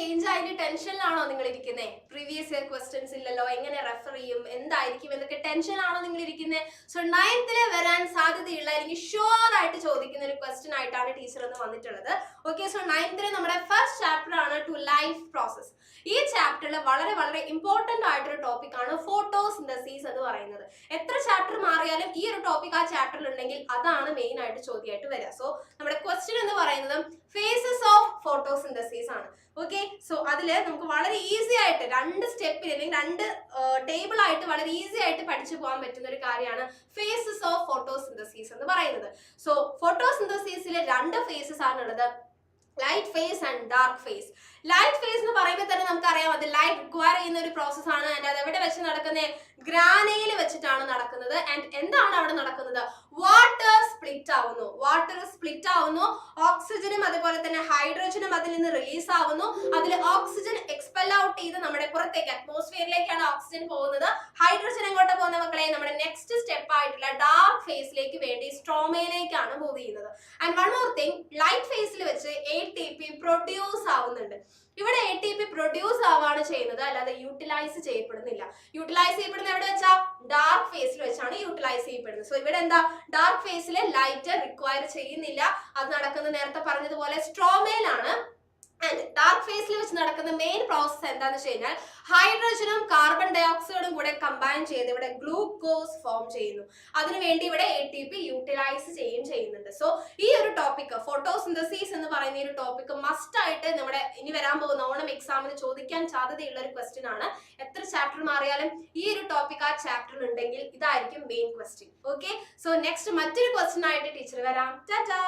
Change അതിന്റെ ടെൻഷനിലാണോ നിങ്ങൾ ഇരിക്കുന്നത്? പ്രീവിയസ് ഇയർ ക്വസ്റ്റ്യൻസ് ഇല്ലല്ലോ, എങ്ങനെ റെഫർ ചെയ്യും, എന്തായിരിക്കും എന്നൊക്കെ ടെൻഷനാണോ നിങ്ങൾ ഇരിക്കുന്നത്? സോ 9th വരാൻ സാധ്യതയുള്ള അല്ലെങ്കിൽ ഷുവർ ആയിട്ട് ചോദിക്കുന്ന ഒരു ക്വസ്റ്റ്യൻ ആയിട്ടാണ് ടീച്ചർ എന്ന് വന്നിട്ടുള്ളത്. ഓക്കെ, സോ 9th നമ്മുടെ ഫസ്റ്റ് ചാപ്റ്റർ ആണ് ടു ലൈഫ് പ്രോസസ്. ഈ ചാപ്റ്ററിൽ വളരെ വളരെ ഇമ്പോർട്ടന്റ് ആയിട്ടൊരു ടോപ്പിക് ആണ് ഫോട്ടോസിന്തസിസ് എന്ന് പറയുന്നത്. എത്ര ചാപ്റ്റർ മാറിയാലും ഈ ഒരു ടോപ്പിക് ആ ചാപ്റ്ററിൽ ഉണ്ടെങ്കിൽ അതാണ് മെയിൻ ആയിട്ട് ചോദ്യമായിട്ട് വരിക. സോ നമ്മുടെ ക്വസ്റ്റ്യൻ എന്ന് പറയുന്നത് ഫേസസ് ഓഫ് ഫോട്ടോസിന്തസിസ് ആണ്. ഓക്കെ, സോ അതിൽ നമുക്ക് വളരെ ഈസി ആയിട്ട് 2 സ്റ്റെപ്പിൽ അല്ലെങ്കിൽ 2 ടേബിൾ ആയിട്ട് വളരെ ഈസി ആയിട്ട് പഠിച്ചു പോകാൻ പറ്റുന്ന ഒരു കാര്യമാണ് ഫേസസ് ഓഫ് ഫോട്ടോസിന്തസിസ് എന്ന് പറയുന്നത്. സോ ഫോട്ടോസിന്തസിസിൽ 2 ഫേസസ് ആണുള്ളത്, light face and dark face. Light face എന്ന് പറയുമ്പോൾ തന്നെ നമുക്കറിയാം അത് ലൈറ്റ് റിക്വയർ ചെയ്യുന്ന ഒരു പ്രോസസ് ആണ്. ആൻഡ് അത് എവിടെ വെച്ച് നടക്കുന്നത്? ഗ്രാനയിൽ വെച്ചിട്ടാണ് നടക്കുന്നത്. ആൻഡ് എന്താണ് അവിടെ നടക്കുന്നത്? വാട്ടർ സ്പ്ലിറ്റ് ആവുന്നു. വാട്ടർ സ്പ്ലിറ്റ് ആവുന്നു, ഓക്സിജനും അതുപോലെ തന്നെ ഹൈഡ്രജനും അതിൽ നിന്ന് റിലീസ് ആവുന്നു. അതിൽ ഓക്സിജൻ എക്സ്പെൽ ഔട്ട് ചെയ്ത് നമ്മുടെ പുറത്തേക്ക് അറ്റ്മോസ്ഫിയറിലേക്കാണ് ഓക്സിജൻ പോകുന്നത്. ഹൈഡ്രജൻ എങ്ങോട്ട് പോകുന്ന മക്കളെ? നമ്മുടെ നെക്സ്റ്റ് സ്റ്റെപ്പ് ആയിട്ടുള്ള ഡാർക്ക് ഫേസിലേക്ക് വേണ്ടി സ്ട്രോമയിലേക്കാണ് മൂവ് ചെയ്യുന്നത്. And one more thing, light ഫേസിൽ വെച്ച് ATP പ്രൊഡ്യൂസ് ആവുന്നുണ്ട്. ഇവിടെ ATP പ്രൊഡ്യൂസ് ആവാണ് ചെയ്യുന്നത്, അല്ലാതെ യൂട്ടിലൈസ് ചെയ്യപ്പെടുന്നില്ല. യൂട്ടിലൈസ് ചെയ്യപ്പെടുന്നത് എവിടെ വെച്ചാ? ഡാർക്ക് ഫേസിൽ വെച്ചാണ് യൂട്ടിലൈസ് ചെയ്യപ്പെടുന്നത്. സോ ഇവിടെ എന്താ? ഡാർക്ക് ഫേസിൽ ലൈറ്റ് റിക്വയർ ചെയ്യുന്നില്ല. അത് നടക്കുന്നത് നേരത്തെ പറഞ്ഞതുപോലെ സ്ട്രോമയിലാണ്. ആൻഡ് ഡാർക്ക് ഫേസിൽ വെച്ച് നടക്കുന്ന മെയിൻ പ്രോസസ് എന്താണെന്ന് വെച്ച് കഴിഞ്ഞാൽ ഹൈഡ്രജനും കാർബൺ ഡൈ ഓക്സൈഡും കൂടെ കമ്പൈൻ ചെയ്ത് ഇവിടെ ഗ്ലൂക്കോസ് ഫോം ചെയ്യുന്നു. അതിനുവേണ്ടി ഇവിടെ ATP യൂട്ടിലൈസ് ചെയ്യുന്നുണ്ട്. സോ ഈ ഒരു ടോപ്പിക് ഫോട്ടോസിന്തസിസ് എന്ന് പറയുന്ന ഈ ഒരു ടോപ്പിക് മസ്റ്റ് ആയിട്ട് നമ്മുടെ ഇനി വരാൻ പോകുന്ന ഓണം എക്സാമിന് ചോദിക്കാൻ സാധ്യതയുള്ള ഒരു ക്വസ്റ്റ്യൻ ആണ്. എത്ര ചാപ്റ്റർ മാറിയാലും ഈ ഒരു ടോപ്പിക് ആ ചാപ്റ്ററിൽ ഉണ്ടെങ്കിൽ ഇതായിരിക്കും main question. Okay, so next മറ്റൊരു ക്വസ്റ്റ്യൻ ആയിട്ട് ടീച്ചർ വരാം. ടാറ്റാ.